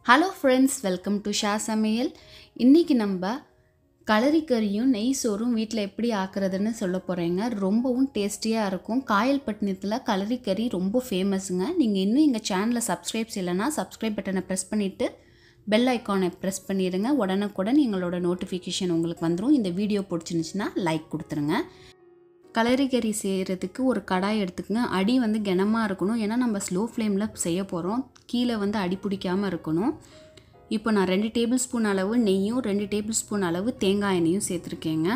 Hello friends, welcome to Shah சமையல். இன்றைக்கி நம்ம களரி கறியும் நெய் சோறும் வீட்டில் எப்படி ஆக்குறதுன்னு சொல்ல போகிறேங்க. ரொம்பவும் டேஸ்டியாக இருக்கும். காயல்பட்டினத்தில் களரி கறி ரொம்ப ஃபேமஸுங்க. நீங்கள் இன்னும் எங்கள் சேனலை சப்ஸ்கிரைப்ஸ் இல்லைனா சப்ஸ்கிரைப் பட்டனை ப்ரெஸ் பண்ணிவிட்டு பெல் ஐக்கானை ப்ரெஸ் பண்ணிடுங்க. உடனுக்குடன் எங்களோட நோட்டிஃபிகேஷன் உங்களுக்கு வந்துடும். இந்த வீடியோ பிடிச்சிருந்துச்சுன்னா லைக் கொடுத்துருங்க. களரி கறி செய்கிறதுக்கு ஒரு கடாய் எடுத்துக்கங்க. அடி வந்து கனமாக இருக்கணும், ஏன்னா நம்ம ஸ்லோ ஃப்ளேமில் செய்ய போகிறோம். கீழே வந்து அடி பிடிக்காமல் இருக்கணும். இப்போ நான் 2 டேபிள் ஸ்பூன் அளவு நெய்யும் 2 டேபிள் ஸ்பூன் அளவு தேங்காய் எண்ணெயும் சேர்த்துருக்கேங்க.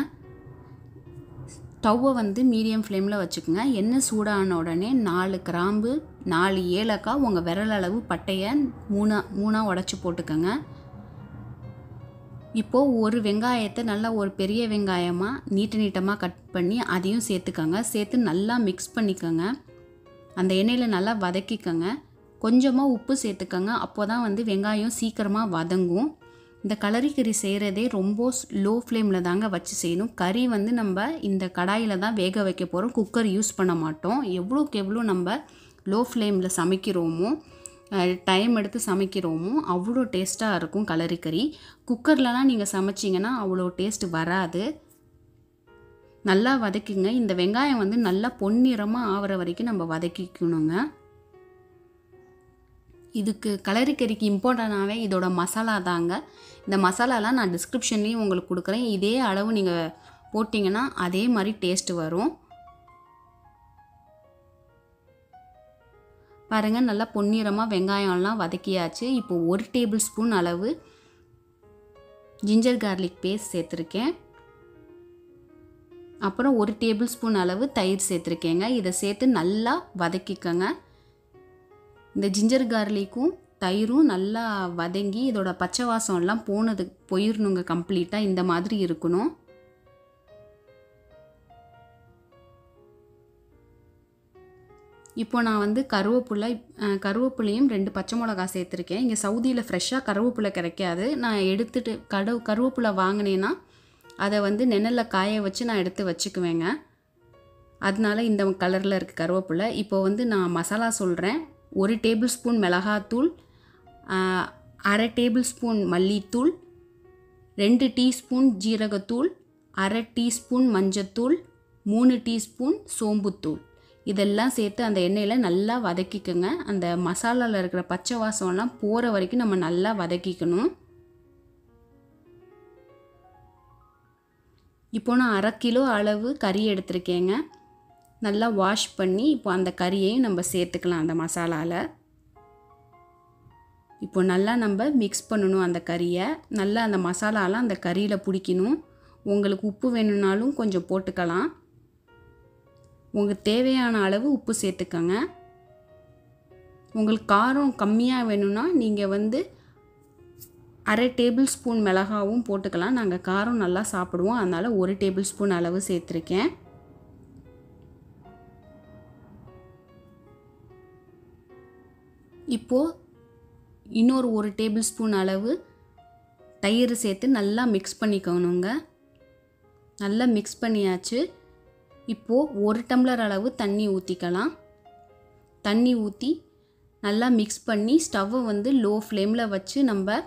ஸ்டவ்வை வந்து மீடியம் ஃப்ளேமில் வச்சுக்கோங்க. எண்ணெய் சூடான உடனே 4 கிராம்பு 4 ஏலக்காய் உங்கள் விரல் அளவு பட்டையை மூணாக உடச்சி போட்டுக்கோங்க. இப்போது ஒரு வெங்காயத்தை நல்லா ஒரு பெரிய வெங்காயமாக நீட்டமாக கட் பண்ணி அதையும் சேர்த்துக்கோங்க. சேர்த்து நல்லா மிக்ஸ் பண்ணிக்கோங்க. அந்த எண்ணெயில் நல்லா வதக்கிக்கோங்க. கொஞ்சமாக உப்பு சேர்த்துக்கோங்க. அப்போ தான் வந்து வெங்காயம் சீக்கிரமாக வதங்கும். இந்த களரி கறி செய்கிறதே ரொம்ப லோ ஃப்ளேமில் தாங்க வச்சு செய்யணும். கறி வந்து நம்ம இந்த கடாயில் தான் வேக வைக்க போகிறோம். குக்கர் யூஸ் பண்ண மாட்டோம். எவ்வளோக்கு எவ்வளோ நம்ம லோ ஃப்ளேமில் சமைக்கிறோமோ, டைம் எடுத்து சமைக்கிறோமோ அவ்வளோ டேஸ்ட்டாக இருக்கும் களரி கறி. குக்கர்லலாம் நீங்கள் சமைச்சிங்கன்னா அவ்வளோ டேஸ்ட் வராது. நல்லா வதக்கிங்க. இந்த வெங்காயம் வந்து நல்லா பொன்னிறமாக ஆகிற வரைக்கும் நம்ம வதக்கிக்கணுங்க. இதுக்கு களரி கறிக்கு இம்பார்ட்டண்டாகவே இதோட மசாலா தாங்க. இந்த மசாலாலாம் நான் டிஸ்கிரிப்ஷன்லேயும் உங்களுக்கு கொடுக்குறேன். இதே அளவு நீங்கள் போட்டிங்கன்னா அதே மாதிரி டேஸ்ட்டு வரும். பாருங்கள், நல்லா பொன்னிறமாக வெங்காயம்லாம் வதக்கியாச்சு. இப்போ 1 டேபிள் ஸ்பூன் அளவு ஜிஞ்சர் கார்லிக் பேஸ்ட் சேர்த்துருக்கேன். அப்புறம் 1 டேபிள் ஸ்பூன் அளவு தயிர் சேர்த்துருக்கேங்க. இதை சேர்த்து நல்லா வதக்கிக்கோங்க. இந்த ஜிஞ்சர் கார்லிக்கும் தயிரும் நல்லா வதங்கி இதோட பச்சை வாசம்லாம் போயிடணுங்க. கம்ப்ளீட்டாக இந்த மாதிரி இருக்கணும். இப்போ நான் வந்து கருவேப்பிலையும் 2 பச்சை மிளகா சேர்த்துருக்கேன். இங்கே சவுதியில் ஃப்ரெஷ்ஷாக கருவேப்பிலை கிடைக்காது. நான் எடுத்துகிட்டு கருவேப்பிலை வாங்கினேன்னா அதை வந்து நெனலில் காய வச்சு நான் எடுத்து வச்சுக்குவேங்க. அதனால இந்த கலரில் இருக்குது கருவேப்பிலை. இப்போ வந்து நான் மசாலா சொல்கிறேன். 1 டேபிள் ஸ்பூன் மிளகாத்தூள், 1/2 டேபிள் ஸ்பூன் மல்லித்தூள், 2 டீஸ்பூன் ஜீரகத்தூள், 1/2 டீஸ்பூன் மஞ்சத்தூள், 3 டீஸ்பூன் சோம்புத்தூள், இதெல்லாம் சேர்த்து அந்த எண்ணெயில் நல்லா வதக்கிக்கோங்க. அந்த மசாலாவில் இருக்கிற பச்சை வாசம்லாம் போகிற வரைக்கும் நம்ம நல்லா வதக்கிக்கணும். இப்போ நான் 1/2 கிலோ அளவு கறி எடுத்திருக்கேங்க. நல்லா வாஷ் பண்ணி இப்போ அந்த கறியையும் நம்ம சேர்த்துக்கலாம் அந்த மசாலாவில். இப்போ நல்லா நம்ம மிக்ஸ் பண்ணணும். அந்த கறியை நல்லா அந்த மசாலாலாம் அந்த கறியில் பிடிக்கணும். உங்களுக்கு உப்பு வேணும்னாலும் கொஞ்சம் போட்டுக்கலாம். உங்களுக்கு தேவையான அளவு உப்பு சேர்த்துக்கோங்க. உங்களுக்கு காரம் கம்மியாக வேணும்னா நீங்கள் வந்து 1/2 டேபிள் ஸ்பூன் மிளகாவும் போட்டுக்கலாம். நாங்கள் காரம் நல்லா சாப்பிடுவோம், அதனால் 1 டேபிள் ஸ்பூன் அளவு சேர்த்துருக்கேன். இப்போது இன்னொரு 1 டேபிள் ஸ்பூன் அளவு தயிர் சேர்த்து நல்லா மிக்ஸ் பண்ணிக்கணுங்க. நல்லா மிக்ஸ் பண்ணியாச்சு. இப்போது 1 டம்ளர் அளவு தண்ணி ஊற்றிக்கலாம். தண்ணி ஊற்றி நல்லா மிக்ஸ் பண்ணி ஸ்டவ்வை வந்து லோ ஃப்ளேமில் வச்சு நம்ம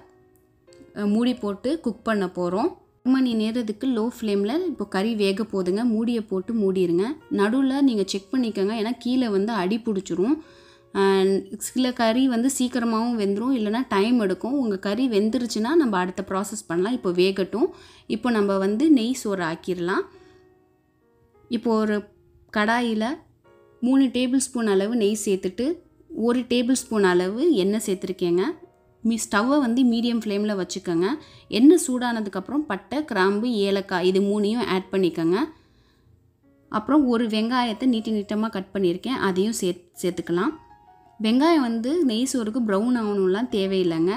மூடி போட்டு குக் பண்ண போகிறோம். 1 மணி நேரத்துக்கு லோ ஃப்ளேமில் இப்போ கறி வேக போதுங்க. மூடியை போட்டு மூடிடுங்க. நடுவில் நீங்கள் செக் பண்ணிக்கோங்க, ஏன்னா கீழே வந்து அடி பிடிச்சிரும். சில கறி வந்து சீக்கிரமாகவும் வெந்துடும், இல்லைனா டைம் எடுக்கும். உங்கள் கறி வெந்துருச்சுன்னா நம்ம அடுத்த ப்ராசஸ் பண்ணலாம். இப்போ வேகட்டும். இப்போ நம்ம வந்து நெய் சோறு ஆக்கிடலாம். இப்போ ஒரு கடாயில் 3 டேபிள் ஸ்பூன் அளவு நெய் சேர்த்துட்டு 1 டேபிள் ஸ்பூன் அளவு எண்ணெய் சேர்த்துருக்கேங்க. ஸ்டவ்வை வந்து மீடியம் ஃப்ளேமில் வச்சுக்கோங்க. எண்ணெய் சூடானதுக்கப்புறம் பட்டை, கிராம்பு, ஏலக்காய் இது 3ஐயும் ஆட் பண்ணிக்கோங்க. அப்புறம் ஒரு வெங்காயத்தை நீட்டமாக கட் பண்ணியிருக்கேன், அதையும் சேர்த்துக்கலாம். வெங்காயம் வந்து நெய் சோறுக்கு ப்ரௌன் ஆகணும்லாம் தேவையில்லைங்க.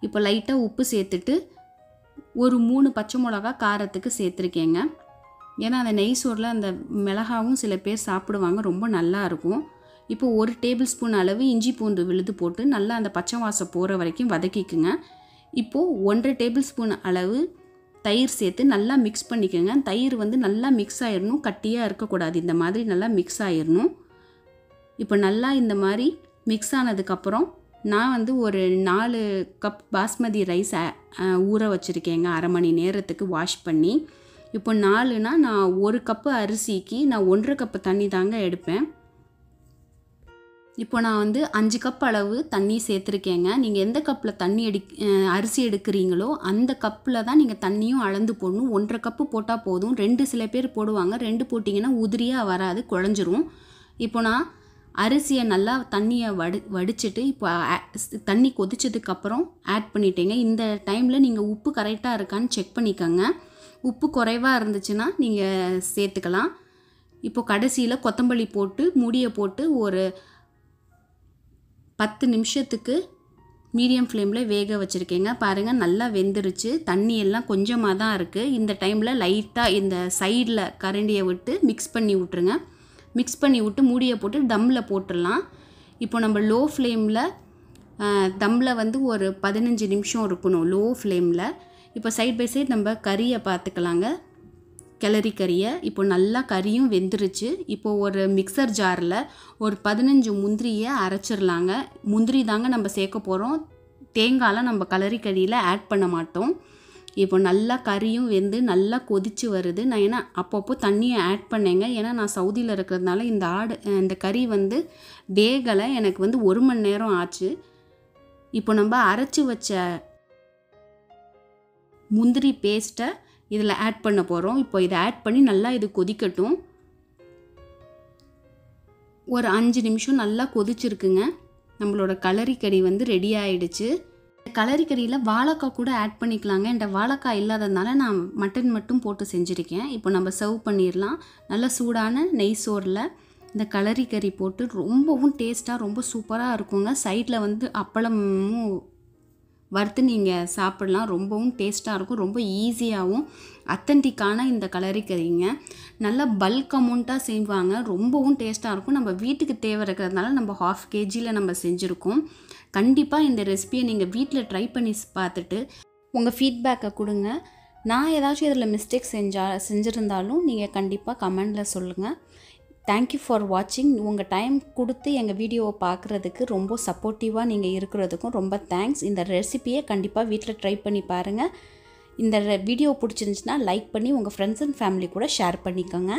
இப்போ லைட்டாக உப்பு சேர்த்துட்டு ஒரு 3 பச்சை மிளகா காரத்துக்கு சேர்த்துருக்கேங்க. ஏன்னா அந்த நெய் சோறில் அந்த மிளகாவும் சில பேர் சாப்பிடுவாங்க, ரொம்ப நல்லா இருக்கும். இப்போ 1 டேபிள் ஸ்பூன் அளவு இஞ்சி பூண்டு விழுது போட்டு நல்லா அந்த பச்சை வாசம் போகிற வரைக்கும் வதக்கிக்குங்க. இப்போது 1/2 டேபிள் ஸ்பூன் அளவு தயிர் சேர்த்து நல்லா மிக்ஸ் பண்ணிக்கோங்க. தயிர் வந்து நல்லா மிக்ஸ் ஆயிடணும், கட்டியாக இருக்கக்கூடாது. இந்த மாதிரி நல்லா மிக்ஸ் ஆயிடணும். இப்போ நல்லா இந்த மாதிரி மிக்ஸ் ஆனதுக்கப்புறம் நான் வந்து ஒரு 4 கப் பாஸ்மதி ரைஸ் ஊற வச்சுருக்கேங்க, அரை மணி நேரத்துக்கு வாஷ் பண்ணி. இப்போ 4னா நான் 1 கப்பு அரிசிக்கு நான் 1.5 கப்பு தண்ணி தாங்க எடுப்பேன். இப்போ நான் வந்து 5 கப் அளவு தண்ணி சேர்த்துருக்கேங்க. நீங்கள் எந்த கப்பில் அரிசி எடுக்கிறீங்களோ அந்த கப்பில் தான் நீங்கள் தண்ணியும் அளந்து போடணும். 1.5 கப்பு போட்டால் போதும். 2 சில பேர் போடுவாங்க, 2 போட்டிங்கன்னா உதிரியாக வராது, குழஞ்சிரும். இப்போ நான் அரிசியை நல்லா தண்ணியை வடிச்சிட்டு இப்போ தண்ணி கொதிச்சதுக்கப்புறம் ஆட் பண்ணிட்டேங்க. இந்த டைமில் நீங்கள் உப்பு கரெக்டாக இருக்கான்னு செக் பண்ணிக்கோங்க. உப்பு குறைவாக இருந்துச்சுன்னா நீங்கள் சேர்த்துக்கலாம். இப்போ கடைசியில் கொத்தமல்லி போட்டு மூடியை போட்டு ஒரு 10 நிமிஷத்துக்கு மீடியம் ஃப்ளேமில் வேக வச்சுருக்கேங்க. பாருங்கள் நல்லா வெந்துருச்சு. தண்ணி எல்லாம் கொஞ்சமாக தான் இருக்குது. இந்த டைமில் லைட்டாக இந்த சைடில் கரண்டியை விட்டு மிக்ஸ் பண்ணி விட்ருங்க. மிக்ஸ் பண்ணி விட்டு மூடியை போட்டு தம்மில் போட்டுடலாம். இப்போ நம்ம லோ ஃப்ளேமில் தம்மில் வந்து ஒரு 15 நிமிஷம் இருக்கணும் லோ ஃப்ளேமில். இப்போ சைட் பை சைட் நம்ம கறியை பார்த்துக்கலாங்க, கிளறி கறியை. இப்போ நல்லா கறியும் வெந்துருச்சு. இப்போ ஒரு மிக்சர் ஜாரில் ஒரு 15 முந்திரியை அரைச்சிடலாங்க. முந்திரி தாங்க நம்ம சேர்க்க போகிறோம், தேங்காயெலாம் நம்ம கிளறி கறியில் ஆட் பண்ண மாட்டோம். இப்போ நல்லா கறியும் வெந்து நல்லா கொதிச்சு வருது. நான் ஏன்னா அப்பப்போ தண்ணியை ஆட் பண்ணேங்க, ஏன்னா நான் சவுதியில் இருக்கிறதுனால இந்த கறி வந்து வேகலை, எனக்கு வந்து 1 மணி நேரம் ஆச்சு. இப்போ நம்ம அரைச்சி வச்ச முந்திரி பேஸ்ட்டை இதில் ஆட் பண்ண போகிறோம். இப்போ இதை ஆட் பண்ணி நல்லா இது கொதிக்கட்டும். ஒரு 5 நிமிஷம் நல்லா கொதிச்சிருக்குங்க. நம்மளோட கலரி கறி வந்து ரெடி ஆகிடுச்சு. கலரி கறியில் வாழைக்காய் கூட ஆட் பண்ணிக்கலாங்க. இந்த வாழைக்காய் இல்லாததுனால நான் மட்டன் மட்டும் போட்டு செஞ்சுருக்கேன். இப்போ நம்ம சர்வ் பண்ணிடலாம். நல்லா சூடான நெய் சோறில் இந்த கலரி கறி போட்டு ரொம்பவும் டேஸ்ட்டாக ரொம்ப சூப்பராக இருக்குங்க. சைடில் வந்து அப்பளமும் வறுத்து நீங்கள் சாப்பிடலாம். ரொம்பவும் டேஸ்ட்டாக இருக்கும். ரொம்ப ஈஸியாகவும் அத்தன்டிக்கான இந்த கலரி கறிங்க. நல்லா பல்க் அமௌண்ட்டாக செய்வாங்க, ரொம்பவும் டேஸ்ட்டாக இருக்கும். நம்ம வீட்டுக்கு தேவை இருக்கிறதுனால நம்ம 1/2 kgயில் நம்ம செஞ்சுருக்கோம். கண்டிப்பாக இந்த ரெசிபியை நீங்கள் வீட்டில் ட்ரை பண்ணி பார்த்துட்டு உங்கள் ஃபீட்பேக்கை கொடுங்க. நான் ஏதாச்சும் இதில் மிஸ்டேக் செஞ்சுருந்தாலும் நீங்கள் கண்டிப்பாக கமெண்டில் சொல்லுங்கள். தேங்க்யூ ஃபார் வாட்சிங். உங்கள் டைம் கொடுத்து எங்கள் வீடியோவை பார்க்குறதுக்கு, ரொம்ப சப்போர்ட்டிவாக நீங்கள் இருக்கிறதுக்கும் ரொம்ப தேங்க்ஸ். இந்த ரெசிபியை கண்டிப்பாக வீட்டில் ட்ரை பண்ணி பாருங்கள். இந்த வீடியோ பிடிச்சிருந்துச்சுன்னா லைக் பண்ணி உங்கள் ஃப்ரெண்ட்ஸ் அண்ட் ஃபேமிலி கூட ஷேர் பண்ணிக்கோங்க.